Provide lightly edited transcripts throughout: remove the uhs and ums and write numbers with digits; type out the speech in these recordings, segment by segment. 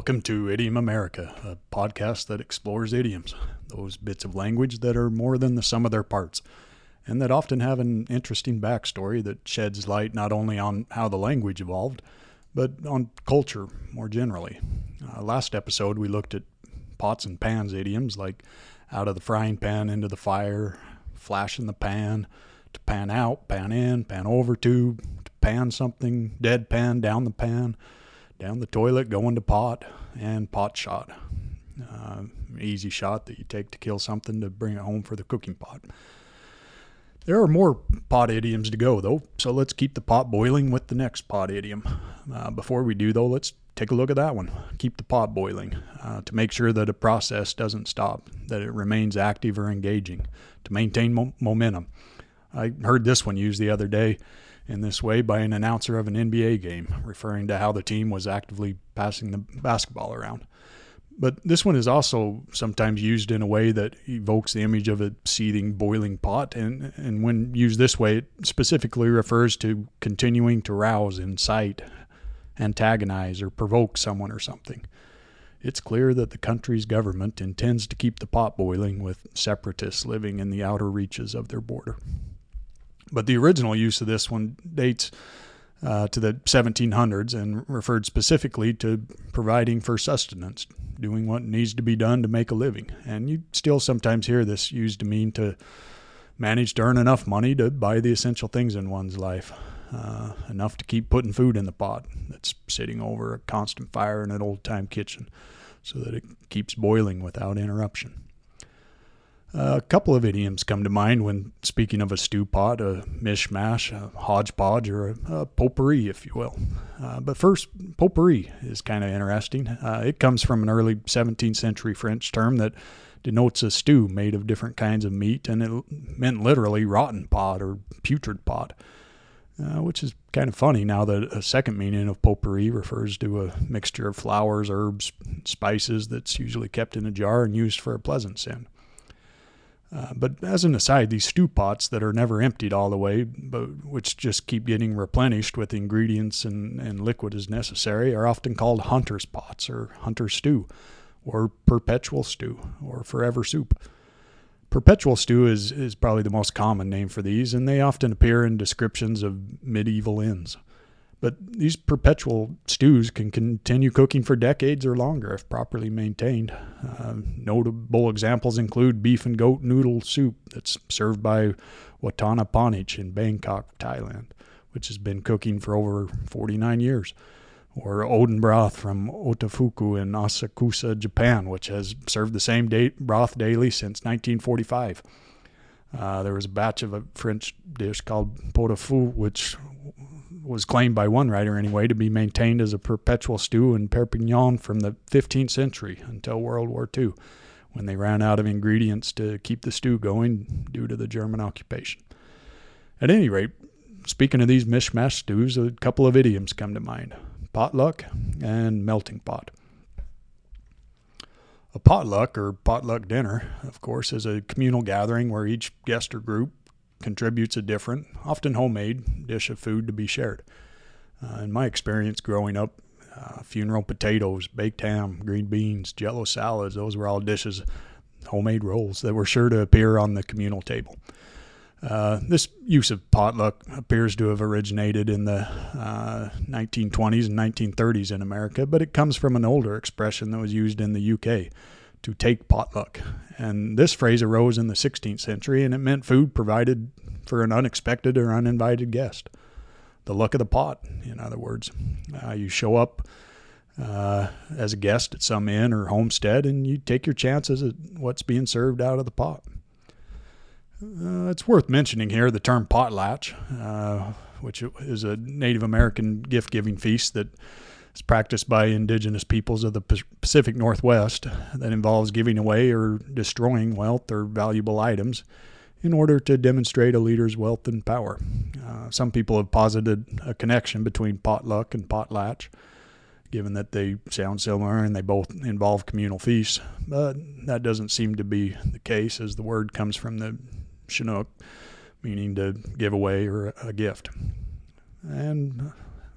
Welcome to Idiom America, a podcast that explores idioms, those bits of language that are more than the sum of their parts, and that often have an interesting backstory that sheds light not only on how the language evolved, but on culture more generally. Last episode, we looked at pots and pans idioms like out of the frying pan into the fire, flash in the pan, to pan out, pan in, pan over to pan something, dead pan, down the toilet, going to pot, and pot shot. Easy shot that you take to kill something to bring it home for the cooking pot. There are more pot idioms to go, though, so let's keep the pot boiling with the next pot idiom. Before we do, though, let's take a look at that one. Keep the pot boiling to make sure that a process doesn't stop, that it remains active or engaging, to maintain momentum. I heard this one used the other day in this way by an announcer of an NBA game, referring to how the team was actively passing the basketball around. But this one is also sometimes used in a way that evokes the image of a seething, boiling pot, and when used this way, it specifically refers to continuing to rouse, incite, antagonize, or provoke someone or something. It's clear that the country's government intends to keep the pot boiling, with separatists living in the outer reaches of their border. But the original use of this one dates to the 1700s and referred specifically to providing for sustenance, doing what needs to be done to make a living. And you still sometimes hear this used to mean to manage to earn enough money to buy the essential things in one's life, enough to keep putting food in the pot that's sitting over a constant fire in an old-time kitchen so that it keeps boiling without interruption. A couple of idioms come to mind when speaking of a stew pot, a mishmash, a hodgepodge, or a potpourri, if you will. But first, potpourri is kind of interesting. It comes from an early 17th century French term that denotes a stew made of different kinds of meat, and it meant literally rotten pot or putrid pot, which is kind of funny now that a second meaning of potpourri refers to a mixture of flowers, herbs, spices that's usually kept in a jar and used for a pleasant scent. But as an aside, these stew pots that are never emptied all the way, but which just keep getting replenished with ingredients and liquid as necessary, are often called hunter's pots or hunter stew or perpetual stew or forever soup. Perpetual stew is probably the most common name for these, and they often appear in descriptions of medieval inns. But these perpetual stews can continue cooking for decades or longer if properly maintained. Notable examples include beef and goat noodle soup that's served by Watana Panich in Bangkok, Thailand, which has been cooking for over 49 years. Or Oden broth from Otofuku in Asakusa, Japan, which has served the same broth daily since 1945. There was a batch of a French dish called pot-au-feu, which was claimed by one writer anyway to be maintained as a perpetual stew in Perpignan from the 15th century until World War II, when they ran out of ingredients to keep the stew going due to the German occupation. At any rate, speaking of these mishmash stews, a couple of idioms come to mind: potluck and melting pot. A potluck, or potluck dinner, of course, is a communal gathering where each guest or group contributes a different, often homemade, dish of food to be shared. In my experience growing up, funeral potatoes, baked ham, green beans, jello salads, those were all dishes, homemade rolls that were sure to appear on the communal table. This use of potluck appears to have originated in the 1920s and 1930s in America, but it comes from an older expression that was used in the UK, to take potluck. And this phrase arose in the 16th century, and it meant food provided for an unexpected or uninvited guest. The luck of the pot, in other words. You show up as a guest at some inn or homestead, and you take your chances at what's being served out of the pot. It's worth mentioning here the term potlatch, which is a Native American gift-giving feast that is practiced by indigenous peoples of the Pacific Northwest that involves giving away or destroying wealth or valuable items in order to demonstrate a leader's wealth and power. Some people have posited a connection between potluck and potlatch, given that they sound similar and they both involve communal feasts, but that doesn't seem to be the case, as the word comes from the Chinook, meaning to give away or a gift. And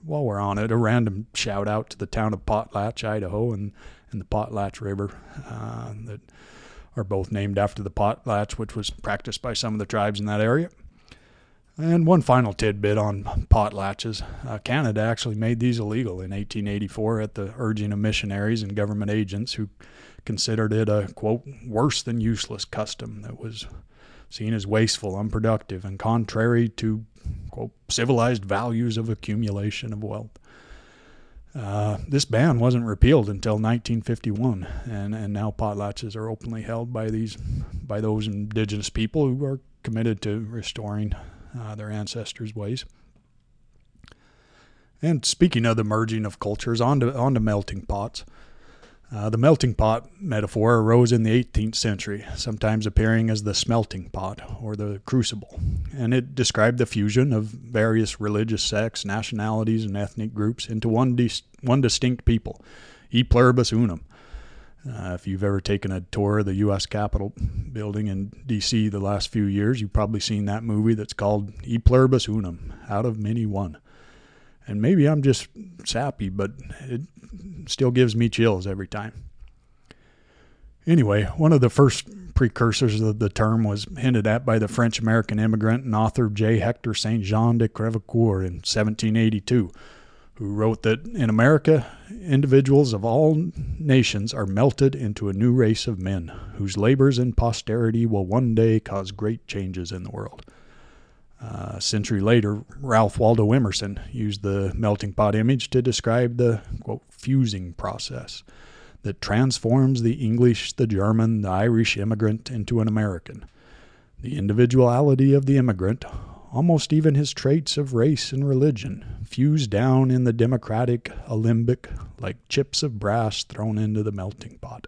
while we're on it, a random shout out to the town of Potlatch, Idaho, and the Potlatch River that are both named after the potlatch, which was practiced by some of the tribes in that area. And one final tidbit on potlatches. Canada actually made these illegal in 1884 at the urging of missionaries and government agents who considered it a, quote, worse than useless custom that was seen as wasteful, unproductive, and contrary to, quote, civilized values of accumulation of wealth. This ban wasn't repealed until 1951, and now potlatches are openly held by those indigenous people who are committed to restoring their ancestors' ways. And speaking of the merging of cultures, on to melting pots. The melting pot metaphor arose in the 18th century, sometimes appearing as the smelting pot or the crucible, and it described the fusion of various religious sects, nationalities, and ethnic groups into one distinct people, e pluribus unum. If you've ever taken a tour of the U.S. Capitol building in D.C. the last few years, you've probably seen that movie that's called E Pluribus Unum, Out of Many One. And maybe I'm just sappy, but it still gives me chills every time. Anyway, one of the first precursors of the term was hinted at by the French-American immigrant and author J. Hector St. Jean de Crevecoeur in 1782, who wrote that in America, individuals of all nations are melted into a new race of men, whose labors and posterity will one day cause great changes in the world. A century later, Ralph Waldo Emerson used the melting pot image to describe the, quote, fusing process that transforms the English, the German, the Irish immigrant into an American. The individuality of the immigrant, almost even his traits of race and religion, fuse down in the democratic alembic like chips of brass thrown into the melting pot.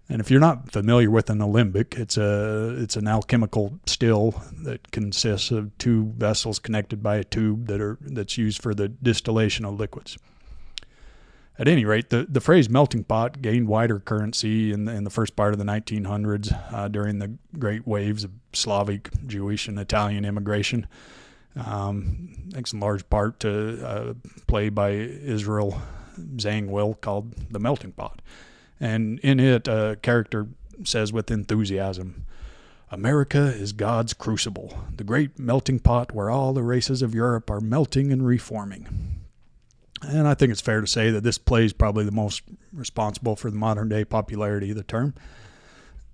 And if you're not familiar with an alembic, it's an alchemical still that consists of two vessels connected by a tube that's used for the distillation of liquids. At any rate, the phrase melting pot gained wider currency in the first part of the 1900s during the great waves of Slavic, Jewish, and Italian immigration, thanks in large part to a play by Israel Zangwill called The Melting Pot. And in it, a character says with enthusiasm, "America is God's crucible, the great melting pot where all the races of Europe are melting and reforming." And I think it's fair to say that this play is probably the most responsible for the modern-day popularity of the term.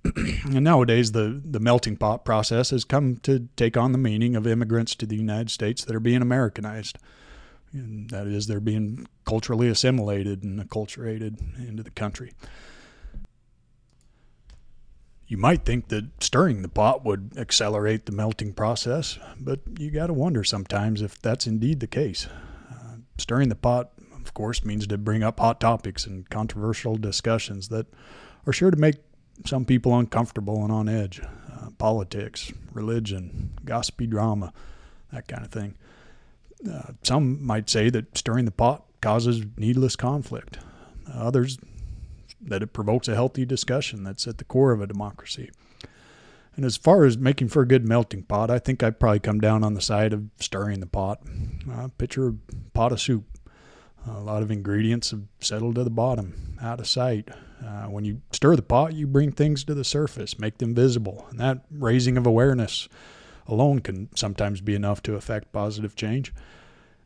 And nowadays, the melting pot process has come to take on the meaning of immigrants to the United States that are being Americanized. And that is, they're being culturally assimilated and acculturated into the country. You might think that stirring the pot would accelerate the melting process, but you got to wonder sometimes if that's indeed the case. Stirring the pot, of course, means to bring up hot topics and controversial discussions that are sure to make some people uncomfortable and on edge. Politics, religion, gossipy drama, that kind of thing. Some might say that stirring the pot causes needless conflict. Others, that it provokes a healthy discussion that's at the core of a democracy. And as far as making for a good melting pot, I think I'd probably come down on the side of stirring the pot. Picture a pot of soup. A lot of ingredients have settled to the bottom, out of sight. When you stir the pot, you bring things to the surface, make them visible. And that raising of awareness alone can sometimes be enough to affect positive change.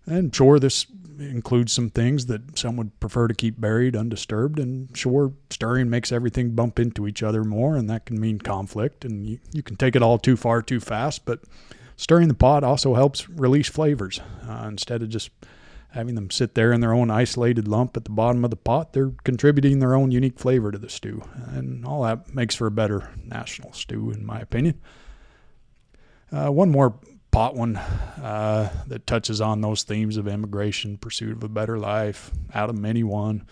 And sure, this includes some things that some would prefer to keep buried undisturbed, and sure, stirring makes everything bump into each other more, and that can mean conflict, and you can take it all too far too fast, but stirring the pot also helps release flavors. Instead of just having them sit there in their own isolated lump at the bottom of the pot, they're contributing their own unique flavor to the stew, and all that makes for a better national stew, in my opinion. One more pot one that touches on those themes of immigration, pursuit of a better life, out of many one,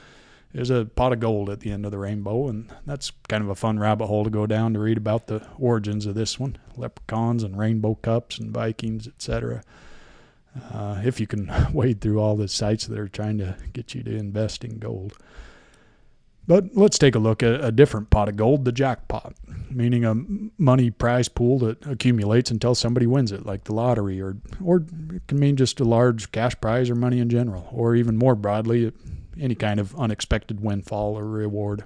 is a pot of gold at the end of the rainbow, and that's kind of a fun rabbit hole to go down to read about the origins of this one, leprechauns and rainbow cups and Vikings, etc. If you can wade through all the sites that are trying to get you to invest in gold. But let's take a look at a different pot of gold, the jackpot, meaning a money prize pool that accumulates until somebody wins it, like the lottery, or it can mean just a large cash prize or money in general, or even more broadly, any kind of unexpected windfall or reward.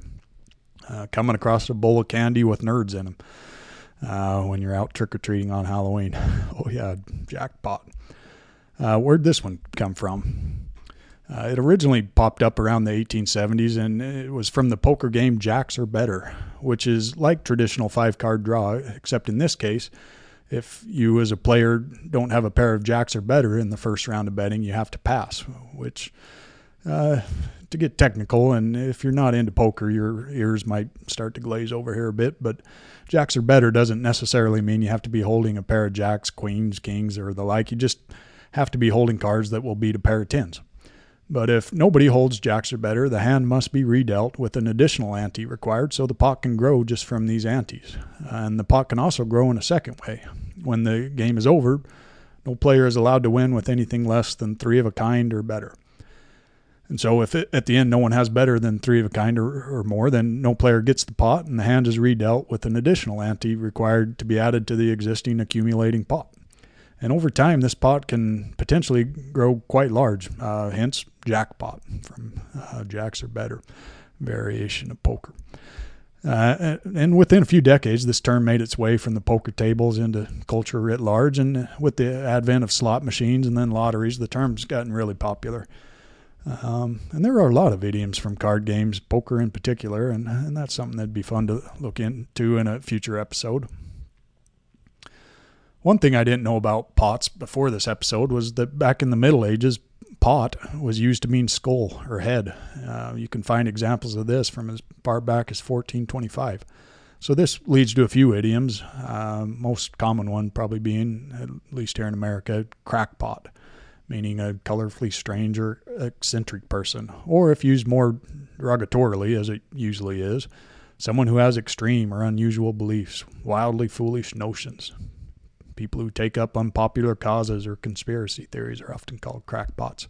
Coming across a bowl of candy with nerds in them when you're out trick-or-treating on Halloween. Oh yeah, jackpot. Where'd this one come from? It originally popped up around the 1870s, and it was from the poker game Jacks or Better, which is like traditional 5-card draw, except in this case, if you as a player don't have a pair of Jacks or Better in the first round of betting, you have to pass, which, to get technical, and if you're not into poker, your ears might start to glaze over here a bit, but Jacks or Better doesn't necessarily mean you have to be holding a pair of Jacks, Queens, Kings, or the like. You just have to be holding cards that will beat a pair of tens. But if nobody holds Jacks or Better, the hand must be redealt with an additional ante required so the pot can grow just from these antes. And the pot can also grow in a second way. When the game is over, no player is allowed to win with anything less than 3 of a kind or better. And so if at the end no one has better than 3 of a kind or more, then no player gets the pot, and the hand is redealt with an additional ante required to be added to the existing accumulating pot. And over time, this pot can potentially grow quite large, hence jackpot from Jacks or Better, variation of poker. And within a few decades, this term made its way from the poker tables into culture writ large, and with the advent of slot machines and then lotteries, the term's gotten really popular. And there are a lot of idioms from card games, poker in particular, and that's something that'd be fun to look into in a future episode. One thing I didn't know about pots before this episode was that back in the Middle Ages, pot was used to mean skull or head. You can find examples of this from as far back as 1425. So this leads to a few idioms, most common one probably being, at least here in America, crackpot, meaning a colorfully strange or eccentric person, or if used more derogatorily, as it usually is, someone who has extreme or unusual beliefs, wildly foolish notions. People who take up unpopular causes or conspiracy theories are often called crackpots.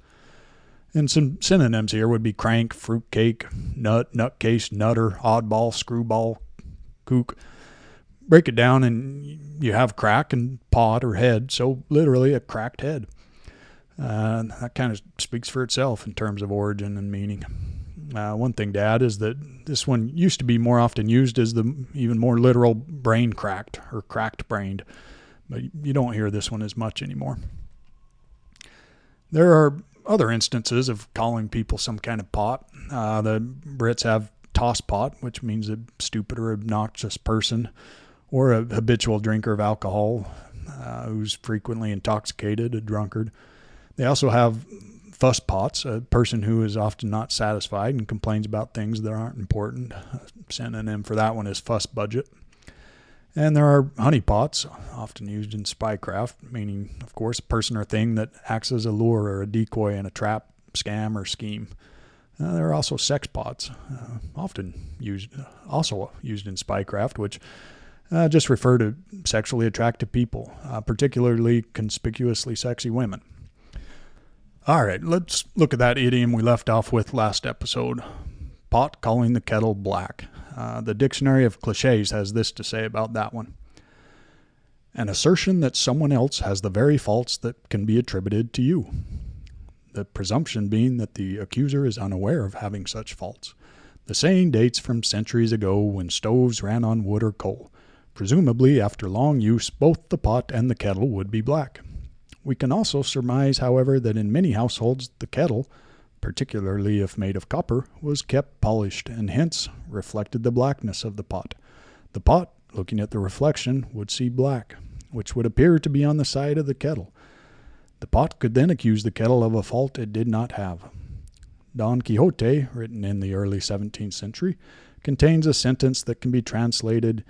And some synonyms here would be crank, fruitcake, nut, nutcase, nutter, oddball, screwball, kook. Break it down and you have crack and pot or head, so literally a cracked head. That kind of speaks for itself in terms of origin and meaning. One thing to add is that this one used to be more often used as the even more literal brain cracked or cracked brained. But you don't hear this one as much anymore. There are other instances of calling people some kind of pot. The Brits have Tosspot, which means a stupid or obnoxious person, or a habitual drinker of alcohol who's frequently intoxicated, a drunkard. They also have Fusspots, a person who is often not satisfied and complains about things that aren't important. A synonym for that one is fuss budget. And there are honeypots, often used in spycraft, meaning, of course, a person or thing that acts as a lure or a decoy in a trap, scam, or scheme. There are also sexpots, often used in spycraft, which just refer to sexually attractive people, particularly conspicuously sexy women. All right, let's look at that idiom we left off with last episode. Pot calling the kettle black. The Dictionary of Clichés has this to say about that one. An assertion that someone else has the very faults that can be attributed to you. The presumption being that the accuser is unaware of having such faults. The saying dates from centuries ago when stoves ran on wood or coal. Presumably, after long use, both the pot and the kettle would be black. We can also surmise, however, that in many households the kettle, particularly if made of copper, was kept polished and hence reflected the blackness of the pot. The pot, looking at the reflection, would see black, which would appear to be on the side of the kettle. The pot could then accuse the kettle of a fault it did not have. Don Quixote, written in the early 17th century, contains a sentence that can be translated,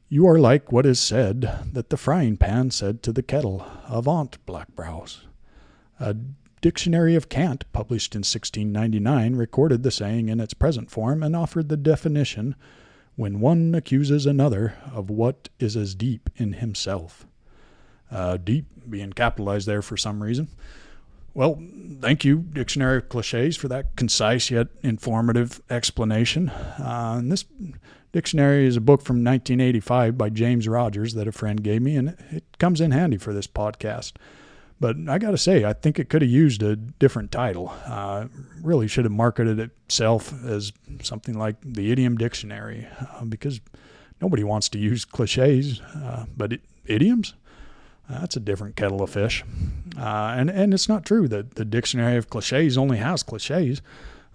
"You are like what is said that the frying pan said to the kettle, Avaunt, black brows." A Dictionary of Cant, published in 1699, recorded the saying in its present form and offered the definition, when one accuses another of what is as deep in himself. Deep being capitalized there for some reason. Well, thank you, Dictionary of Cliches, for that concise yet informative explanation. And this dictionary is a book from 1985 by James Rogers that a friend gave me, and it comes in handy for this podcast. But I got to say, I think it could have used a different title. Really should have marketed itself as something like the Idiom Dictionary, because nobody wants to use cliches, but idioms? That's a different kettle of fish. And it's not true that the Dictionary of Cliches only has cliches.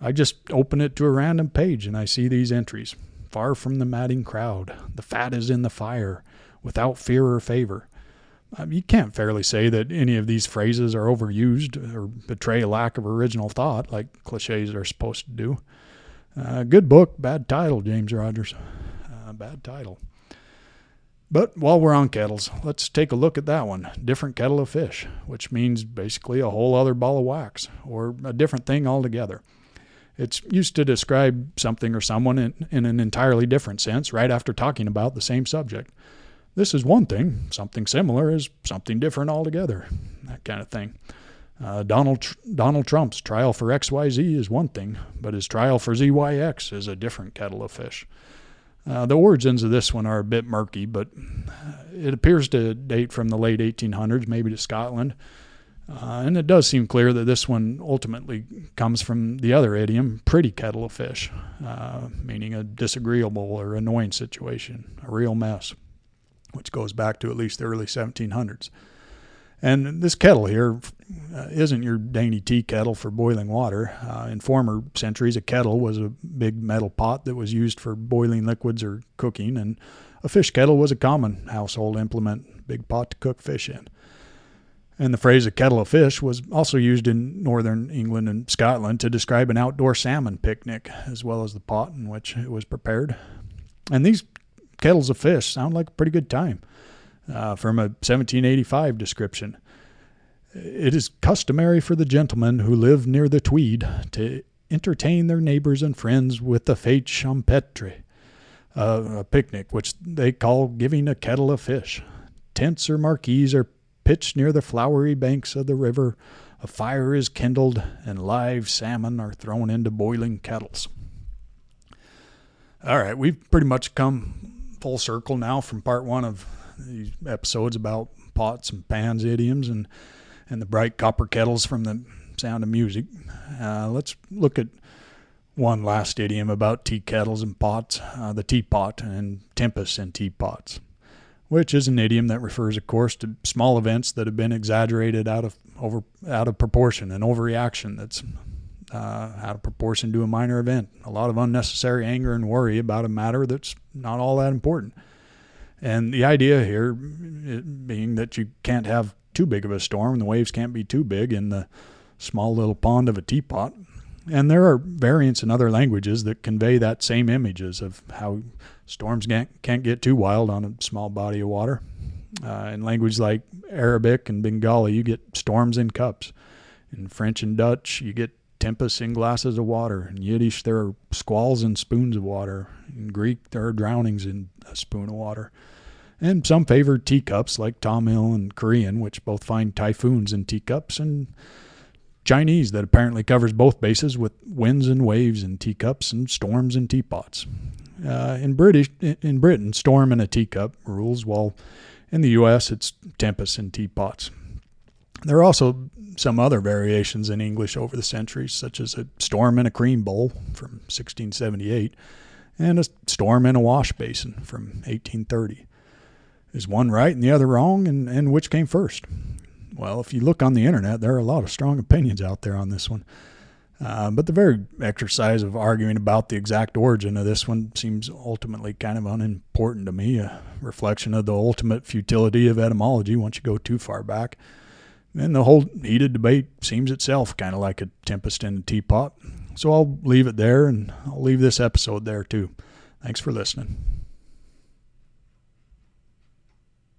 I just open it to a random page and I see these entries. Far from the madding crowd, the fat is in the fire, without fear or favor. You can't fairly say that any of these phrases are overused or betray a lack of original thought like cliches are supposed to do. Good book, bad title, James Rogers. Bad title. But while we're on kettles, let's take a look at that one. Different kettle of fish, which means basically a whole other ball of wax, or a different thing altogether. It's used to describe something or someone in an entirely different sense right after talking about the same subject. This is one thing. Something similar is something different altogether. That kind of thing. Donald Trump's trial for XYZ is one thing, but his trial for ZYX is a different kettle of fish. The origins of this one are a bit murky, but it appears to date from the late 1800s, maybe to Scotland. And it does seem clear that this one ultimately comes from the other idiom, pretty kettle of fish, meaning a disagreeable or annoying situation, a real mess, which goes back to at least the early 1700s. And this kettle here isn't your dainty tea kettle for boiling water. In former centuries, a kettle was a big metal pot that was used for boiling liquids or cooking, and a fish kettle was a common household implement, big pot to cook fish in. And the phrase a kettle of fish was also used in northern England and Scotland to describe an outdoor salmon picnic, as well as the pot in which it was prepared. And these kettles of fish sound like a pretty good time. From a 1785 description. It is customary for the gentlemen who live near the Tweed to entertain their neighbors and friends with the fete champêtre, a picnic which they call giving a kettle of fish. Tents or marquees are pitched near the flowery banks of the river, a fire is kindled, and live salmon are thrown into boiling kettles. All right, we've pretty much come full circle now from part one of these episodes about pots and pans idioms and the bright copper kettles from the Sound of Music. Let's look at one last idiom about tea kettles and pots, the teapot and tempest in teapots, which is an idiom that refers, of course, to small events that have been exaggerated out of proportion, an overreaction that's out of proportion to a minor event. A lot of unnecessary anger and worry about a matter that's not all that important. And the idea here being that you can't have too big of a storm, the waves can't be too big in the small little pond of a teapot. And there are variants in other languages that convey that same images of how storms can't get too wild on a small body of water. In languages like Arabic and Bengali, you get storms in cups. In French and Dutch, you get tempests in glasses of water. In Yiddish, there are squalls in spoons of water. In Greek, there are drownings in a spoon of water. And some favor teacups like Tamil and Korean, which both find typhoons in teacups, and Chinese that apparently covers both bases with winds and waves in teacups and storms in teapots. In Britain, storm in a teacup rules, while in the U.S. it's tempest in teapots. There are also some other variations in English over the centuries, such as a storm in a cream bowl from 1678 and a storm in a wash basin from 1830. Is one right and the other wrong, and which came first? Well, if you look on the internet, there are a lot of strong opinions out there on this one. But the very exercise of arguing about the exact origin of this one seems ultimately kind of unimportant to me, a reflection of the ultimate futility of etymology once you go too far back. And the whole heated debate seems itself kind of like a tempest in a teapot. So I'll leave it there, and I'll leave this episode there too. Thanks for listening.